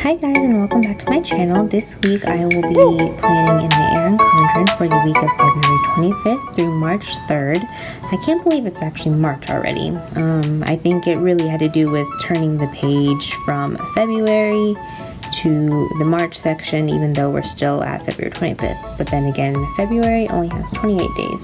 Hi guys, and welcome back to my channel. This week I will be planning in my Erin Condren for the week of February 25th through March 3rd. I can't believe it's actually March already. I think it really had to do with turning the page from February to the March section, even though we're still at February 25th. But then again, February only has 28 days.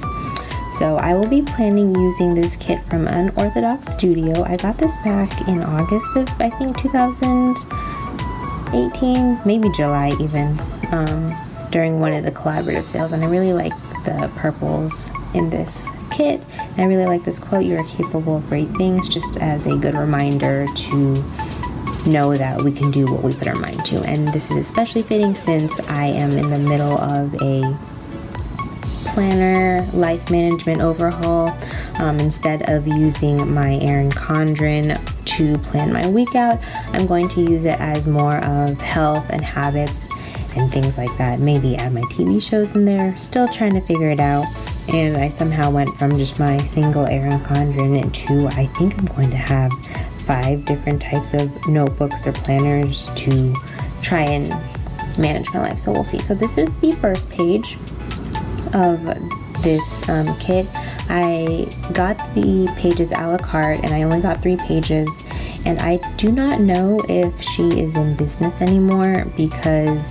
So I will be planning using this kit from Unorthodox Studio. I got this back in August of, I think, 2018, maybe July even, during one of the collaborative sales. And I really like the purples in this kit. And I really like this quote, "You are capable of great things," just as a good reminder to know that we can do what we put our mind to. And this is especially fitting since I am in the middle of a planner life management overhaul. Instead of using my Erin Condren to plan my week out, I'm going to use it as more of health and habits and things like that. Maybe add my TV shows in there. Still trying to figure it out. And I somehow went from just my single Erin Condren to, I think I'm going to have 5 different types of notebooks or planners to try and manage my life. So we'll see. So this is the first page of this kit. I got the pages a la carte and I only got 3 pages, and I do not know if she is in business anymore because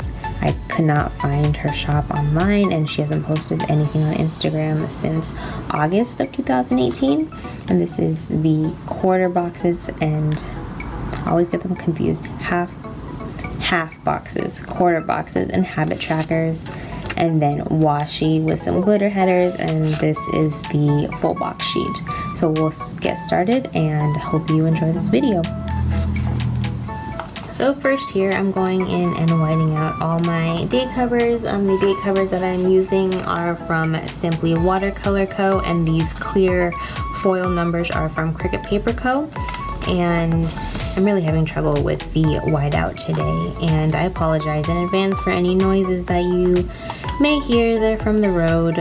I could not find her shop online and she hasn't posted anything on Instagram since August of 2018. And this is the quarter boxes, and I always get them confused, half boxes, quarter boxes, and habit trackers, and then washi with some glitter headers, and this is the full box sheet. So we'll get started and hope you enjoy this video. So first here I'm going in and whitening out all my date covers. The date covers that I'm using are from Simply Watercolor Co., and these clear foil numbers are from Cricut Paper Co. And I'm really having trouble with the whiteout today, and I apologize in advance for any noises that you may hear. They're from the road.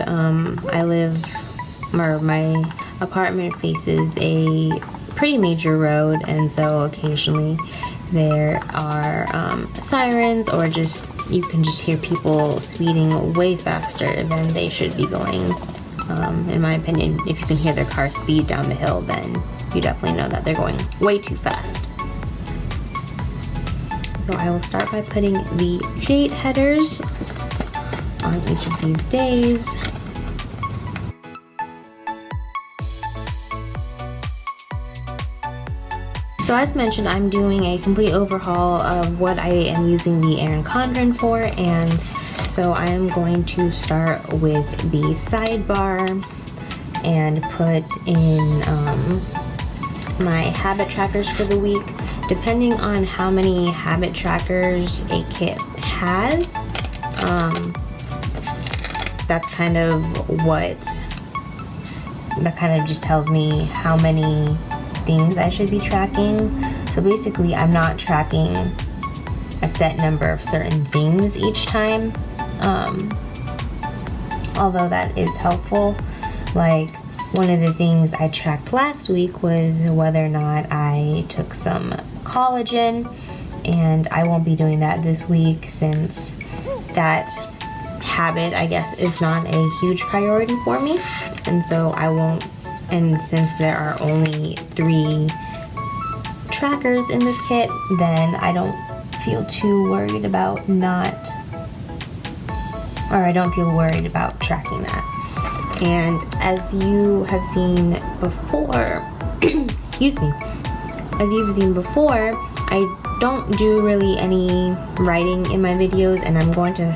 My apartment faces a pretty major road, and so occasionally there are sirens, or just you can just hear people speeding way faster than they should be going. In my opinion, if you can hear their car speed down the hill, then you definitely know that they're going way too fast. So I will start by putting the date headers on each of these days. So as mentioned, I'm doing a complete overhaul of what I am using the Erin Condren for, and so I am going to start with the sidebar and put in my habit trackers for the week. Depending on how many habit trackers a kit has, that kind of just tells me how many things I should be tracking. So basically I'm not tracking a set number of certain things each time, although that is helpful. Like, one of the things I tracked last week was whether or not I took some collagen, and I won't be doing that this week since that habit, I guess, is not a huge priority for me, and so I won't. And since there are only 3 trackers in this kit, then I don't feel too worried about tracking that. And as you have seen before, I don't do really any writing in my videos, and I'm going to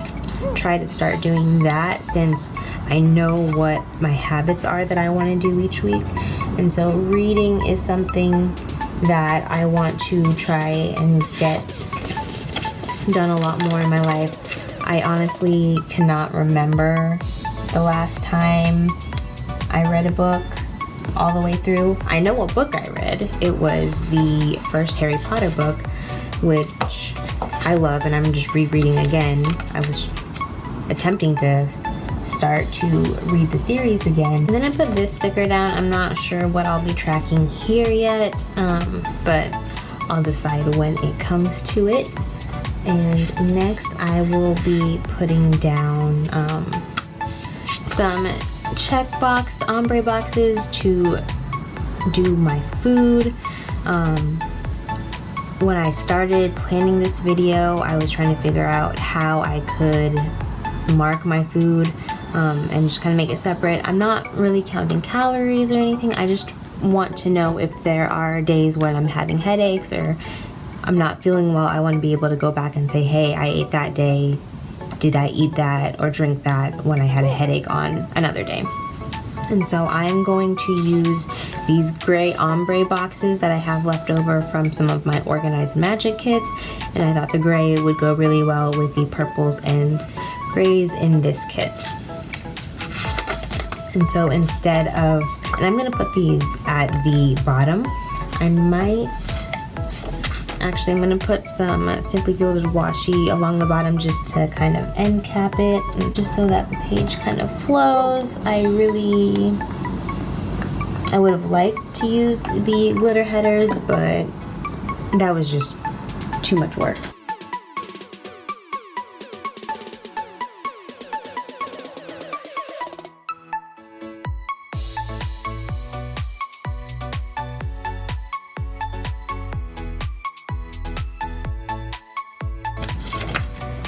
try to start doing that since I know what my habits are that I want to do each week. And so reading is something that I want to try and get done a lot more in my life. I honestly cannot remember the last time I read a book all the way through. I know what book I read. It was the first Harry Potter book, which I love, and I'm just rereading again. I was attempting to start to read the series again. And then I put this sticker down. I'm not sure what I'll be tracking here yet, but I'll decide when it comes to it. And next I will be putting down some checkbox ombre boxes to do my food. When I started planning this video, I was trying to figure out how I could mark my food and just kind of make it separate. I'm not really counting calories or anything. I just want to know if there are days when I'm having headaches or I'm not feeling well. I want to be able to go back and say, hey, I ate that day. Did I eat that or drink that when I had a headache on another day? And so I'm going to use these gray ombre boxes that I have left over from some of my Organized Magic kits, and I thought the gray would go really well with the purples and grays in this kit. And so instead of, and I'm going to put these at the bottom, I'm going to put some Simply Gilded washi along the bottom just to kind of end cap it, and just so that the page kind of flows. I would have liked to use the glitter headers, but that was just too much work.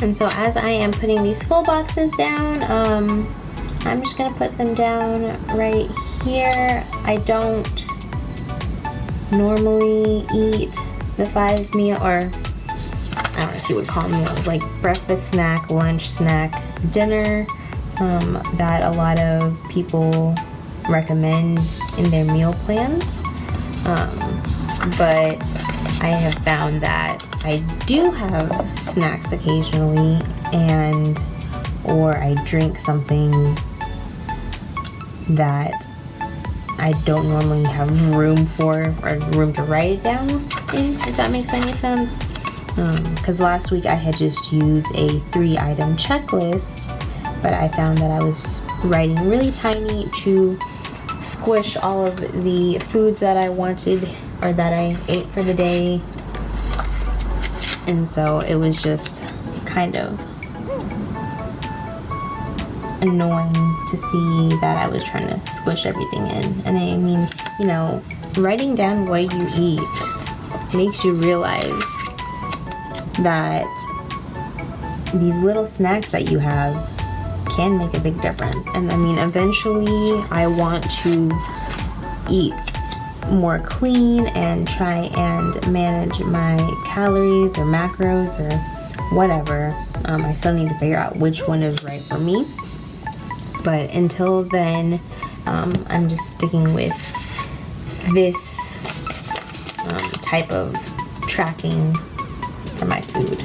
And so as I am putting these full boxes down, I'm just gonna put them down right here. I don't normally eat the 5 meal, or I don't know if you would call meals, like breakfast snack, lunch snack, dinner, that a lot of people recommend in their meal plans. But I have found that I do have snacks occasionally, or I drink something that I don't normally have room for, or room to write it down in, if that makes any sense. Because last week I had just used a 3-item checklist, but I found that I was writing really tiny to squish all of the foods that I wanted or that I ate for the day. And so it was just kind of annoying to see that I was trying to squish everything in. And I mean, you know, writing down what you eat makes you realize that these little snacks that you have can make a big difference. And I mean, eventually I want to eat more clean and try and manage my calories or macros or whatever. I still need to figure out which one is right for me. But until then, I'm just sticking with this type of tracking for my food.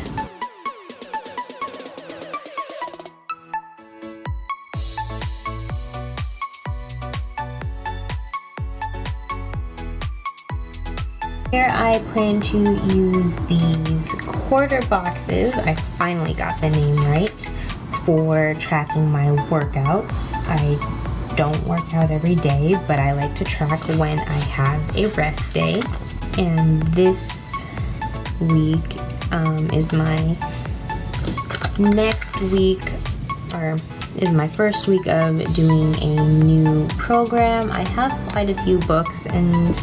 Here I plan to use these quarter boxes. I finally got the name right, for tracking my workouts. I don't work out every day, but I like to track when I have a rest day. And this week is my next week, or is my first week of doing a new program. I have quite a few books and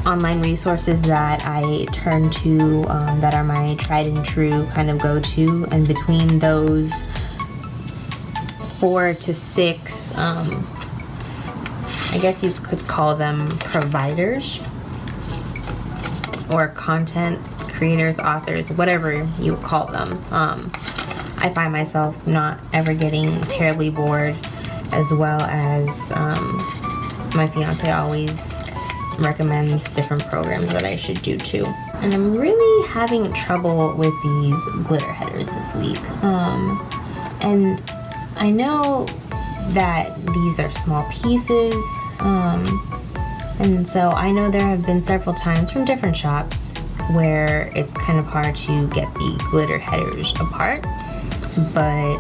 online resources that I turn to that are my tried and true kind of go-to, and between those 4 to 6, I guess you could call them providers or content creators, authors, whatever you call them. I find myself not ever getting terribly bored, as well as my fiance always recommends different programs that I should do too. And I'm really having trouble with these glitter headers this week. And I know that these are small pieces, and so I know there have been several times from different shops where it's kind of hard to get the glitter headers apart, but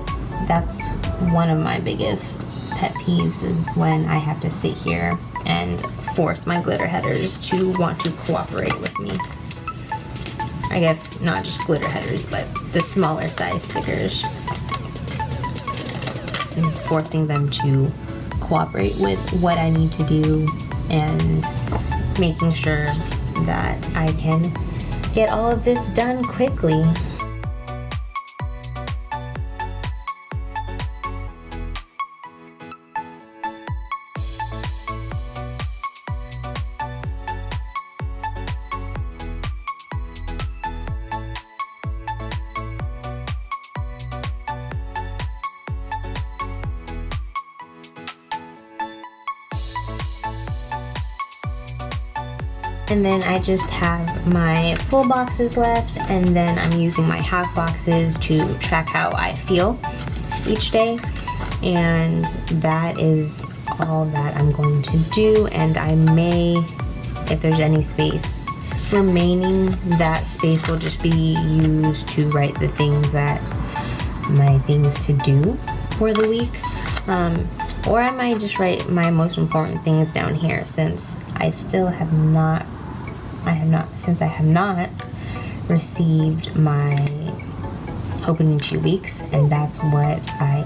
that's one of my biggest pet peeves, is when I have to sit here and force my glitter headers to want to cooperate with me. I guess not just glitter headers, but the smaller size stickers, and forcing them to cooperate with what I need to do and making sure that I can get all of this done quickly. And then I just have my full boxes left, and then I'm using my half boxes to track how I feel each day. And that is all that I'm going to do. And I may, if there's any space remaining, that space will just be used to write the things that, my things to do for the week. Or I might just write my most important things down here, since I have not received my Hoping in 2 weeks, and that's what I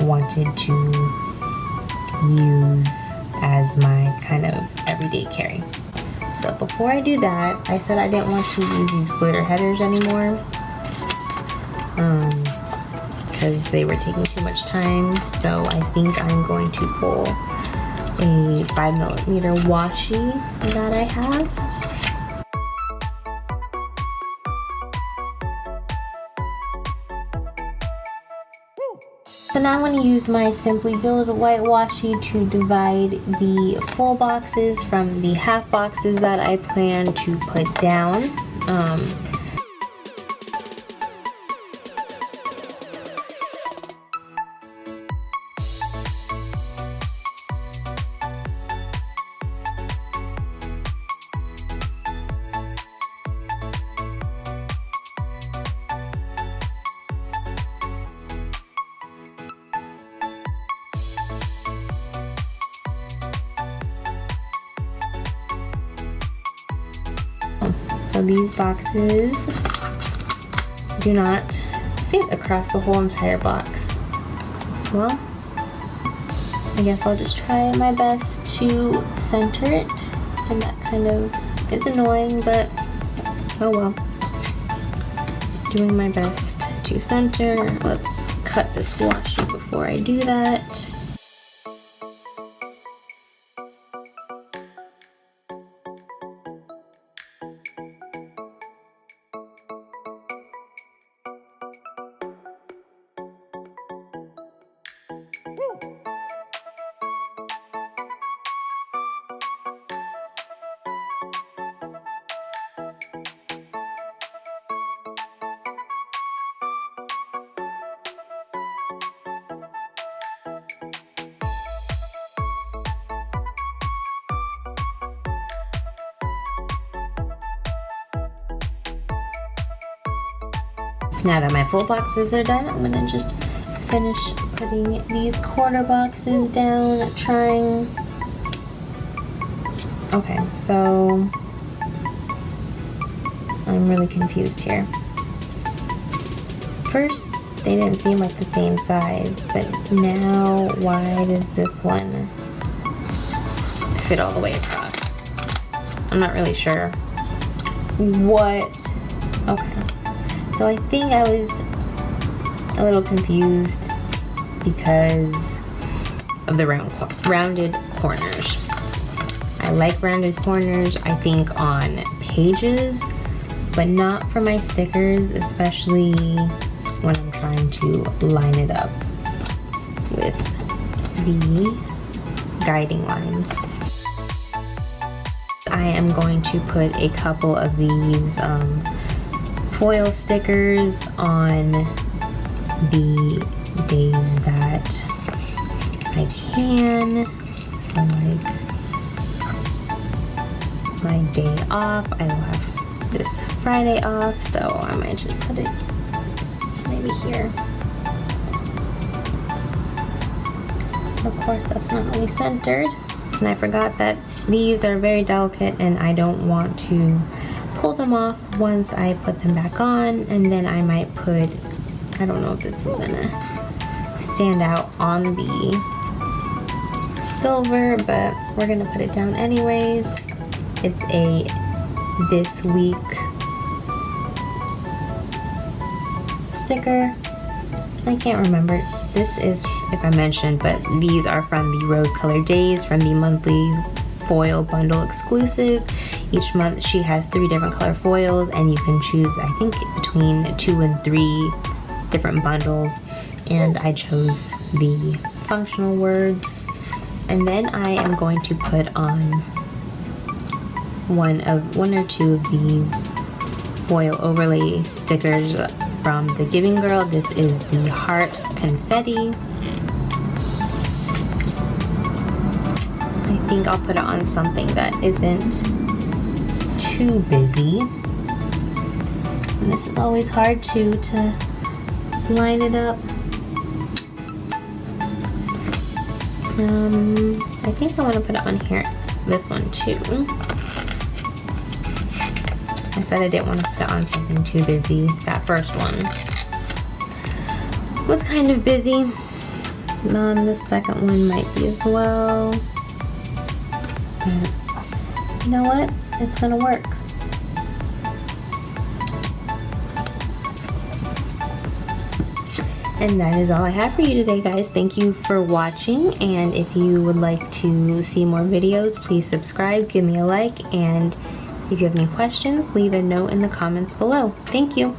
wanted to use as my kind of everyday carry. So before I do that, I said I didn't want to use these glitter headers anymore, because they were taking too much time. So I think I'm going to pull a 5mm washi that I have. So now I'm going to use my Simply Gilded White washi to divide the full boxes from the half boxes that I plan to put down. So these boxes do not fit across the whole entire box. Well, I guess I'll just try my best to center it, and that kind of is annoying, but oh well. Doing my best to center. Let's cut this washi before I do that. Now that my full boxes are done, I'm gonna just finish putting these quarter boxes down, trying. Okay, so I'm really confused here. First, they didn't seem like the same size, but now why does this one fit all the way across? I'm not really sure what. Okay. So I think I was a little confused because of the rounded corners. I like rounded corners, I think, on pages, but not for my stickers, especially when I'm trying to line it up with the guiding lines. I am going to put a couple of these foil stickers on the days that I can. So like my day off, I will have this Friday off, so I might just put it maybe here. Of course, that's not really centered. And I forgot that these are very delicate and I don't want to pull them off once I put them back on, and then I might put, I don't know if this is gonna stand out on the silver, but we're gonna put it down anyways. It's a this week sticker. I can't remember. This is, if I mentioned, but these are from the Rose Colored Days, from the monthly foil bundle exclusive. Each month she has 3 different color foils, and you can choose, I think, between 2 and 3 different bundles, and I chose the functional words. And then I am going to put on one or two of these foil overlay stickers from the Giving Girl. This is the Heart Confetti. I think I'll put it on something that isn't too busy. And this is always hard to line it up. I think I want to put it on here, this one too. I said I didn't want to put it on something too busy. That first one was kind of busy. The second one might be as well. But you know what? It's gonna work. And that is all I have for you today, guys. Thank you for watching, and if you would like to see more videos, please subscribe, give me a like, and if you have any questions, leave a note in the comments below. Thank you.